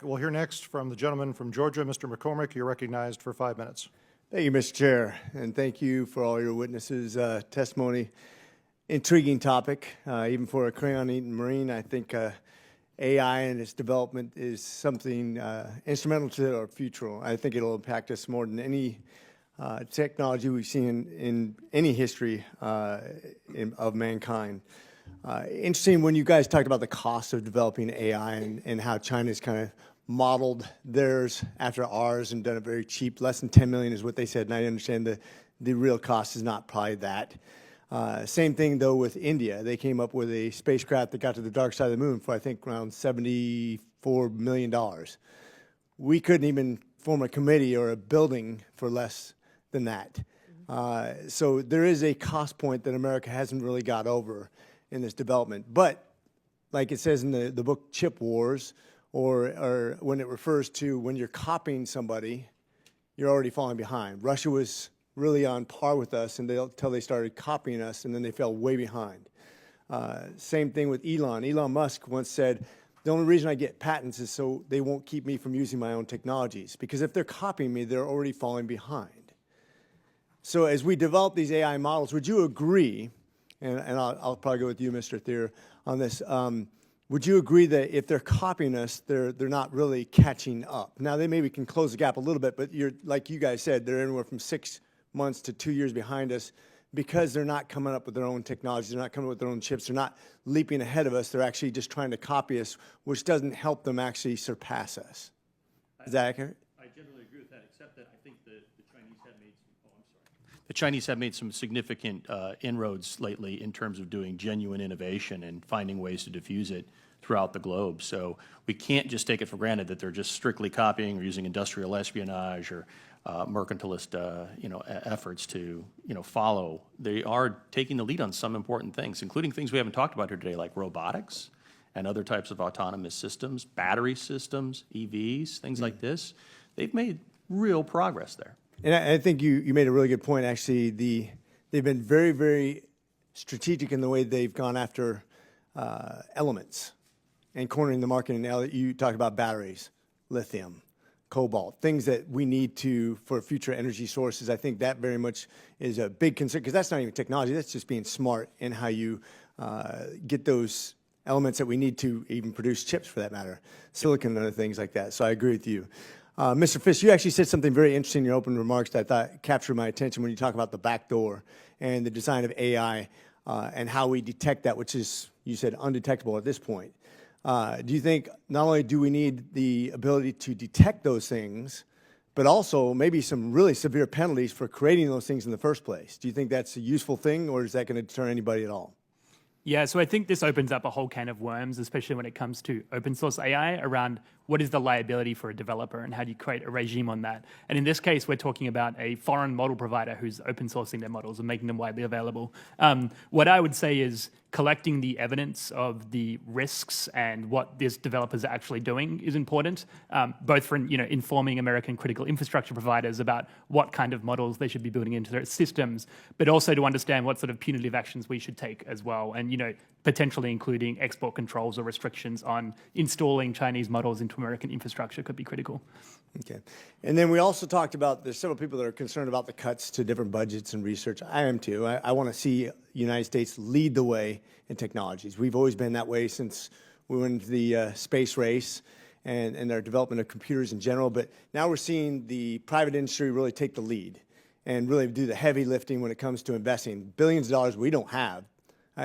We'll hear next from the gentleman from Georgia, Mr. McCormick. You're recognized for 5 minutes. Thank you, Mr. Chair, and thank you for all your witnesses' testimony. Intriguing topic, even for a crayon-eating Marine. I think AI and its development is something instrumental to our future. I think it'll impact us more than any technology we've seen in any history of mankind. Interesting when you guys talked about the cost of developing AI and how China's kind of modeled theirs after ours and done it very cheap. Less than 10 million is what they said, and I understand the real cost is not probably that. Same thing, though, with India. They came up with a spacecraft that got to the dark side of the moon for, I think, around $74 million. We couldn't even form a committee or a building for less than that. So there is a cost point that America hasn't really got over in this development. But like it says in the book Chip Wars, or when it refers to when you're copying somebody, you're already falling behind. Russia was really on par with us until they started copying us, and then they fell way behind. Same thing with Elon. Elon Musk once said, the only reason I get patents is so they won't keep me from using my own technologies, because if they're copying me, they're already falling behind. So as we develop these AI models, would you agree, and I'll probably go with you, Mr. Thier, on this, would you agree that if they're copying us, they're not really catching up? Now, they maybe can close the gap a little bit, but like you guys said, they're anywhere from 6 months to 2 years behind us because they're not coming up with their own technologies, they're not coming up with their own chips, they're not leaping ahead of us, they're actually just trying to copy us, which doesn't help them actually surpass us. Is that accurate? I generally agree with that, except that I think the Chinese have made some significant inroads lately in terms of doing genuine innovation and finding ways to diffuse it throughout the globe. So we can't just take it for granted that they're just strictly copying or using industrial espionage or mercantilist, efforts to, follow. They are taking the lead on some important things, including things we haven't talked about here today, like robotics and other types of autonomous systems, battery systems, EVs, things like this. They've made real progress there. And I think you made a really good point, actually. They've been very, very strategic in the way they've gone after elements and cornering the market. And you talked about batteries, lithium, cobalt, things that we need for future energy sources. I think that very much is a big concern, because that's not even technology, that's just being smart in how you get those elements that we need to even produce chips, for that matter, silicon and other things like that. So I agree with you. Mr. Fish, you actually said something very interesting in your opening remarks that I thought captured my attention when you talk about the back door and the design of AI and how we detect that, which is, you said, undetectable at this point. Do you think not only do we need the ability to detect those things, but also maybe some really severe penalties for creating those things in the first place? Do you think that's a useful thing, or is that going to deter anybody at all? Yeah, so I think this opens up a whole can of worms, especially when it comes to open source AI, around what is the liability for a developer and how do you create a regime on that. And in this case, we're talking about a foreign model provider who's open sourcing their models and making them widely available. What I would say is collecting the evidence of the risks and what these developers are actually doing is important, both for informing American critical infrastructure providers about what kind of models they should be building into their systems, but also to understand what sort of punitive actions we should take as well, and potentially including export controls or restrictions on installing Chinese models into American infrastructure could be critical. Okay. And then we also talked about, there's several people that are concerned about the cuts to different budgets and research. I am too. I want to see the United States lead the way in technologies. We've always been that way since we went into the space race and our development of computers in general. But now we're seeing the private industry really take the lead and really do the heavy lifting when it comes to investing. Billions of dollars we don't have.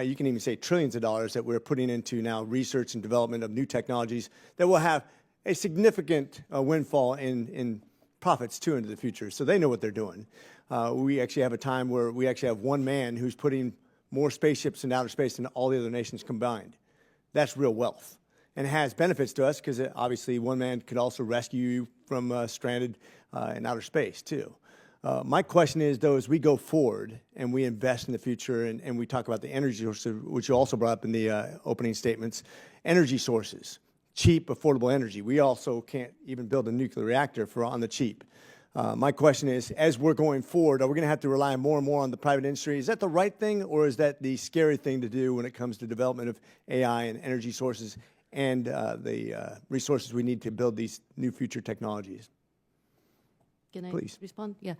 You can even say trillions of dollars that we're putting into now research and development of new technologies that will have a significant windfall in profits too into the future. So they know what they're doing. We actually have a time where we actually have one man who's putting more spaceships in outer space than all the other nations combined. That's real wealth. And it has benefits to us because obviously one man could also rescue you from stranded in outer space too. My question is, though, as we go forward and we invest in the future and we talk about the energy sources, which you also brought up in the opening statements, energy sources, cheap, affordable energy. We also can't even build a nuclear reactor on the cheap. My question is, as we're going forward, are we going to have to rely more and more on the private industry? Is that the right thing, or is that the scary thing to do when it comes to development of AI and energy sources and the resources we need to build these new future technologies. Can I Please. respond? Yeah.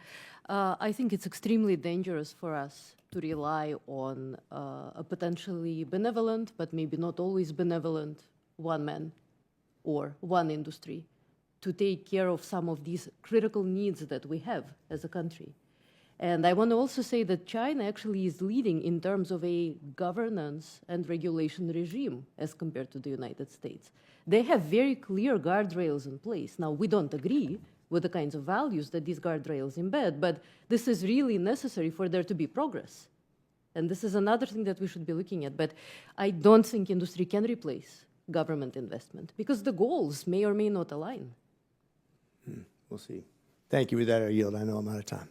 I think it's extremely dangerous for us to rely on a potentially benevolent, but maybe not always benevolent, one man or one industry to take care of some of these critical needs that we have as a country. And I want to also say that China actually is leading in terms of a governance and regulation regime as compared to the United States. They have very clear guardrails in place. Now, we don't agree with the kinds of values that these guardrails embed, but this is really necessary for there to be progress. And this is another thing that we should be looking at. But I don't think industry can replace government investment because the goals may or may not align. We'll see. Thank you. With that, I yield. I know I'm out of time.